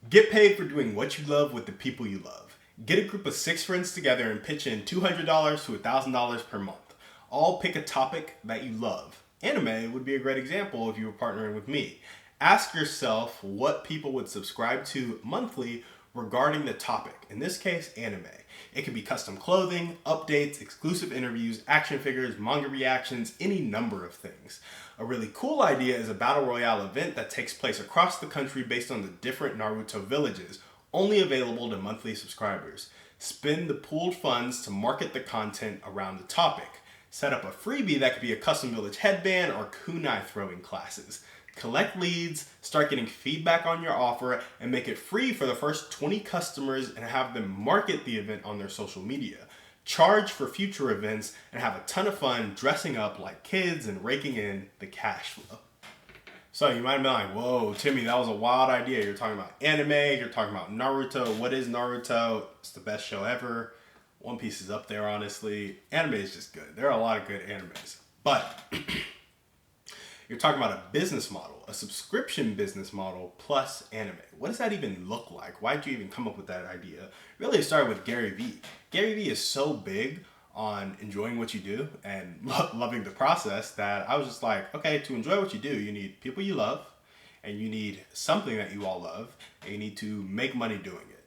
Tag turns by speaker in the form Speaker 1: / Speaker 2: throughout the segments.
Speaker 1: Get paid for doing what you love with the people you love. Get a group of 6 friends together and pitch in $200 to $1,000 per month. All pick a topic that you love. Anime would be a great example if you were partnering with me. Ask yourself what people would subscribe to monthly regarding the topic. In this case, anime. It could be custom clothing, updates, exclusive interviews, action figures, manga reactions, any number of things. A really cool idea is a battle royale event that takes place across the country based on the different Naruto villages, only available to monthly subscribers. Spend the pooled funds to market the content around the topic. Set up a freebie that could be a custom village headband or kunai throwing classes. Collect leads, start getting feedback on your offer, and make it free for the first 20 customers and have them market the event on their social media. Charge for future events and have a ton of fun dressing up like kids and raking in the cash flow. So you might have been like, whoa, Timmy, that was a wild idea. You're talking about anime, you're talking about Naruto. What is Naruto? It's the best show ever. One Piece is up there, honestly. Anime is just good. There are a lot of good animes. But you're talking about a business model, a subscription business model plus anime. What does that even look like? Why did you even come up with that idea? Really, it started with Gary Vee. Gary Vee is so big on enjoying what you do and loving the process that I was just like, okay, to enjoy what you do, you need people you love and you need something that you all love and you need to make money doing it.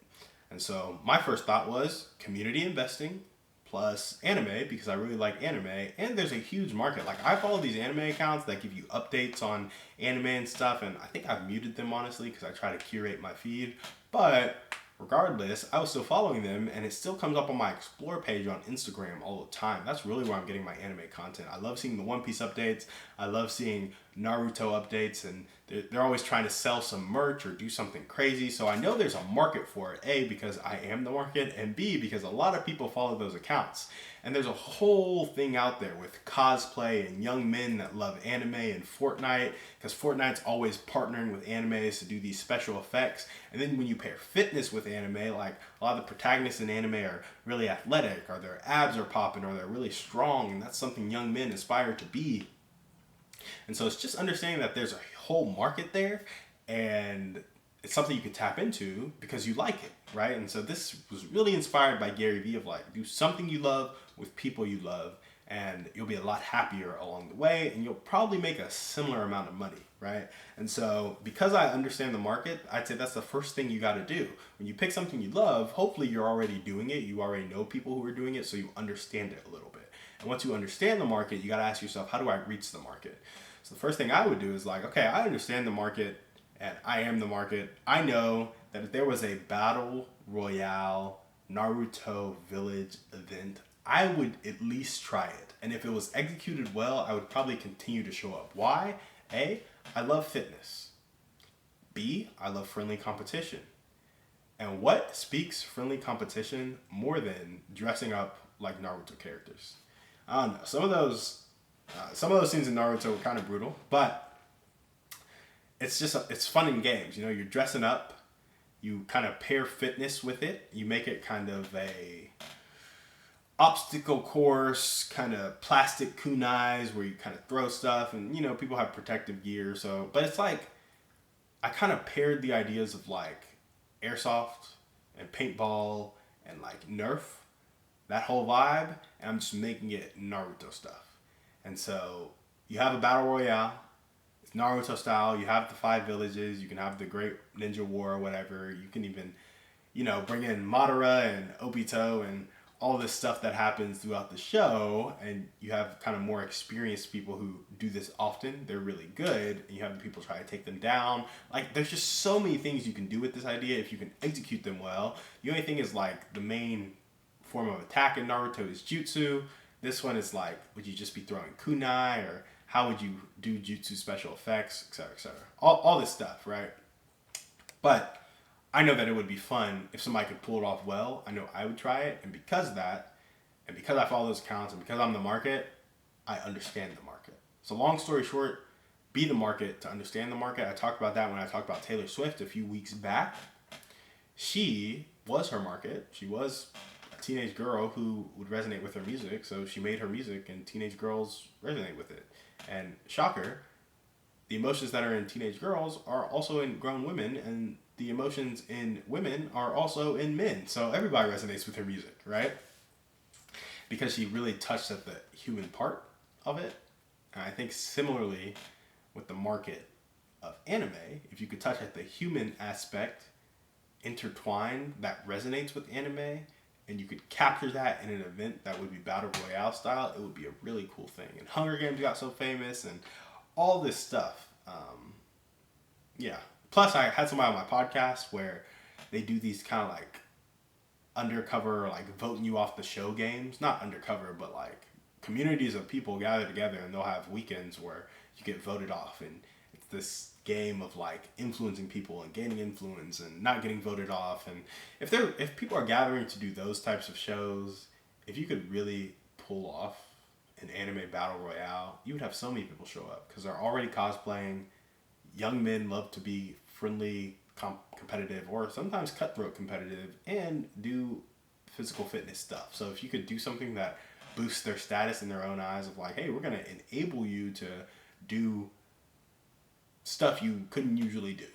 Speaker 1: And so my first thought was community investing plus anime because I really like anime and there's a huge market. Like I follow these anime accounts that give you updates on anime and stuff, and I think I've muted them honestly because I try to curate my feed. But regardless, I was still following them and it still comes up on my explore page on Instagram all the time. That's really where I'm getting my anime content. I love seeing the One Piece updates. I love seeing Naruto updates, and they're always trying to sell some merch or do something crazy. So I know there's a market for it, A, because I am the market, and B, because a lot of people follow those accounts. And there's a whole thing out there with cosplay and young men that love anime and Fortnite, because Fortnite's always partnering with animes to do these special effects. And then when you pair fitness with anime, like a lot of the protagonists in anime are really athletic, or their abs are popping, or they're really strong, and that's something young men aspire to be. And so it's just understanding that there's a whole market there, and it's something you can tap into because you like it, right? And so this was really inspired by Gary Vee of like, do something you love with people you love, and you'll be a lot happier along the way, and you'll probably make a similar amount of money, right? And so because I understand the market, I'd say that's the first thing you got to do. When you pick something you love, hopefully you're already doing it. You already know people who are doing it, so you understand it a little bit. And once you understand the market, you got to ask yourself, how do I reach the market? So the first thing I would do is like, okay, I understand the market and I am the market. I know that if there was a battle royale Naruto village event, I would at least try it. And if it was executed well, I would probably continue to show up. Why? A, I love fitness. B, I love friendly competition. And what speaks friendly competition more than dressing up like Naruto characters? I don't know. Some of those scenes in Naruto were kind of brutal, but it's fun in games. You know, you're dressing up, you kind of pair fitness with it, you make it kind of a obstacle course, kind of plastic kunais where you kind of throw stuff, and you know, people have protective gear. So, but it's like I kind of paired the ideas of like airsoft and paintball and like Nerf, that whole vibe, and I'm just making it Naruto stuff. And so you have a battle royale. It's Naruto style. You have the 5 villages. You can have the Great Ninja War or whatever. You can even, you know, bring in Madara and Obito and all this stuff that happens throughout the show. And you have kind of more experienced people who do this often. They're really good. And you have the people try to take them down. Like, there's just so many things you can do with this idea if you can execute them well. The only thing is, like, the main form of attack in Naruto is jutsu. This one is like, would you just be throwing kunai, or how would you do jutsu special effects, etc., etc. All this stuff, right? But I know that it would be fun if somebody could pull it off well. I know I would try it, and because of that, and because I follow those accounts, and because I'm the market, I understand the market. So long story short, be the market to understand the market. I talked about that when I talked about Taylor Swift a few weeks back. She was her market. She was teenage girl who would resonate with her music, so she made her music and teenage girls resonate with it. And shocker, the emotions that are in teenage girls are also in grown women, and the emotions in women are also in men. So everybody resonates with her music, right? Because she really touched at the human part of it. And I think similarly with the market of anime, if you could touch at the human aspect, intertwine that resonates with anime, and you could capture that in an event that would be battle royale style, it would be a really cool thing. And Hunger Games got so famous, and all this stuff. Yeah. Plus, I had somebody on my podcast where they do these kind of like undercover, like voting you off the show games. Not undercover, but like communities of people gather together, and they'll have weekends where you get voted off, and it's this game of like influencing people and gaining influence and not getting voted off. And if people are gathering to do those types of shows, if you could really pull off an anime battle royale, you would have so many people show up because they're already cosplaying. Young men love to be friendly, competitive, or sometimes cutthroat competitive, and do physical fitness stuff. So if you could do something that boosts their status in their own eyes of like, hey, we're going to enable you to do stuff you couldn't usually do,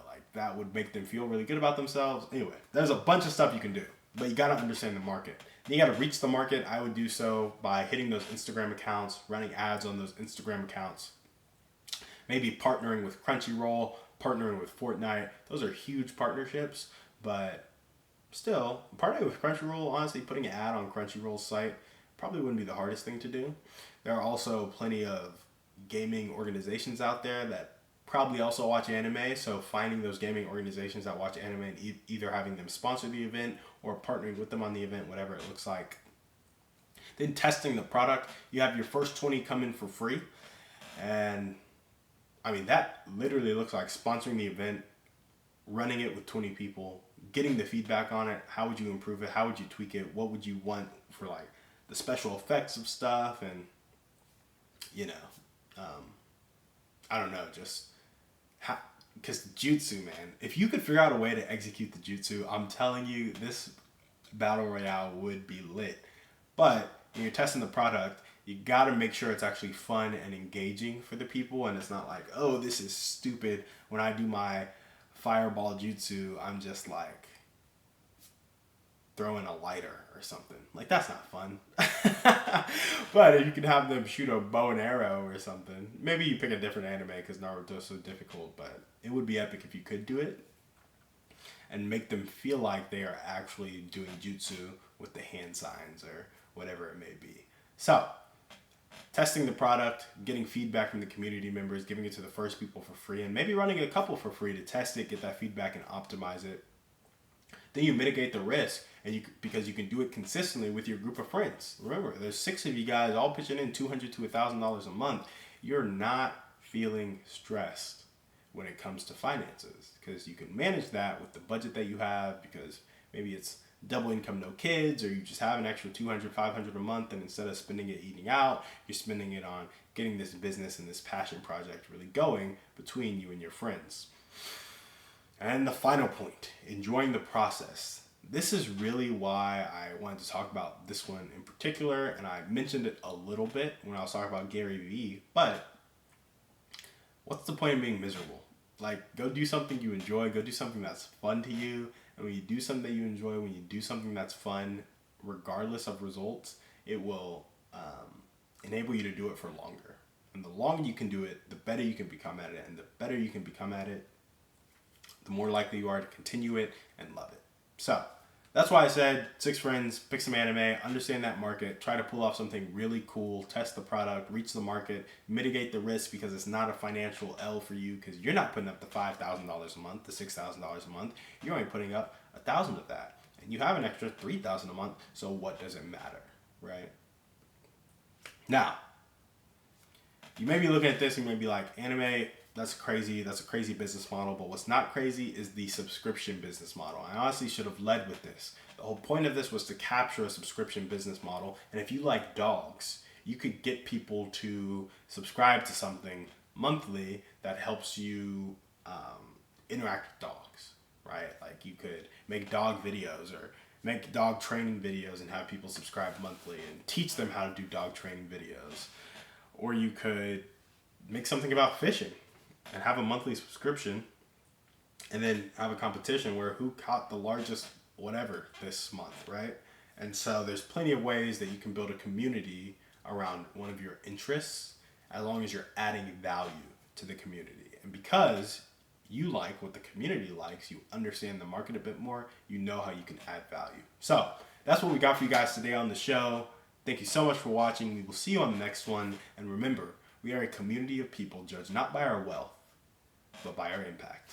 Speaker 1: like that would make them feel really good about themselves. Anyway, there's a bunch of stuff you can do, but you got to understand the market. You got to reach the market. I would do so by hitting those Instagram accounts, running ads on those Instagram accounts, maybe partnering with Crunchyroll, partnering with Fortnite. Those are huge partnerships, but still, partnering with Crunchyroll, honestly, putting an ad on Crunchyroll's site probably wouldn't be the hardest thing to do. There are also plenty of gaming organizations out there that probably also watch anime, so finding those gaming organizations that watch anime and either having them sponsor the event or partnering with them on the event, whatever it looks like. Then testing the product. You have your first 20 come in for free, and I mean, that literally looks like sponsoring the event, running it with 20 people, getting the feedback on it. How would you improve it? How would you tweak it? What would you want for like the special effects of stuff? And, I don't know, just how, because jutsu, man, if you could figure out a way to execute the jutsu, I'm telling you, this battle royale would be lit. But when you're testing the product, you got to make sure it's actually fun and engaging for the people, and it's not like, oh, this is stupid. When I do my fireball jutsu, I'm just like throwing a lighter or something. Like, that's not fun. But if you can have them shoot a bow and arrow or something, maybe you pick a different anime because Naruto's so difficult, but it would be epic if you could do it and make them feel like they are actually doing jutsu with the hand signs or whatever it may be. So, testing the product, getting feedback from the community members, giving it to the first people for free, and maybe running a couple for free to test it, get that feedback, and optimize it. Then you mitigate the risk, and because you can do it consistently with your group of friends. Remember, there's 6 of you guys all pitching in $200 to $1,000 a month. You're not feeling stressed when it comes to finances because you can manage that with the budget that you have, because maybe it's double income, no kids, or you just have an extra $200, $500 a month, and instead of spending it eating out, you're spending it on getting this business and this passion project really going between you and your friends. And the final point, enjoying the process. This is really why I wanted to talk about this one in particular, and I mentioned it a little bit when I was talking about Gary Vee, but what's the point of being miserable? Like, go do something you enjoy, go do something that's fun to you, and when you do something that you enjoy, when you do something that's fun, regardless of results, it will enable you to do it for longer. And the longer you can do it, the better you can become at it, and the better you can become at it, the more likely you are to continue it and love it. So, that's why I said 6 friends, pick some anime, understand that market, try to pull off something really cool, test the product, reach the market, mitigate the risk because it's not a financial L for you because you're not putting up the $5,000 a month, the $6,000 a month. You're only putting up $1,000 of that. And you have an extra $3,000 a month, so what does it matter, right? Now, you may be looking at this and you may be like, anime, that's crazy. That's a crazy business model. But what's not crazy is the subscription business model. I honestly should have led with this. The whole point of this was to capture a subscription business model. And if you like dogs, you could get people to subscribe to something monthly that helps you interact with dogs, right? Like you could make dog videos or make dog training videos and have people subscribe monthly and teach them how to do dog training videos. Or you could make something about fishing and have a monthly subscription and then have a competition where who caught the largest whatever this month, right? And so there's plenty of ways that you can build a community around one of your interests as long as you're adding value to the community. And because you like what the community likes, you understand the market a bit more, you know how you can add value. So that's what we got for you guys today on the show. Thank you so much for watching. We will see you on the next one. And remember, we are a community of people judged not by our wealth, but by our impact.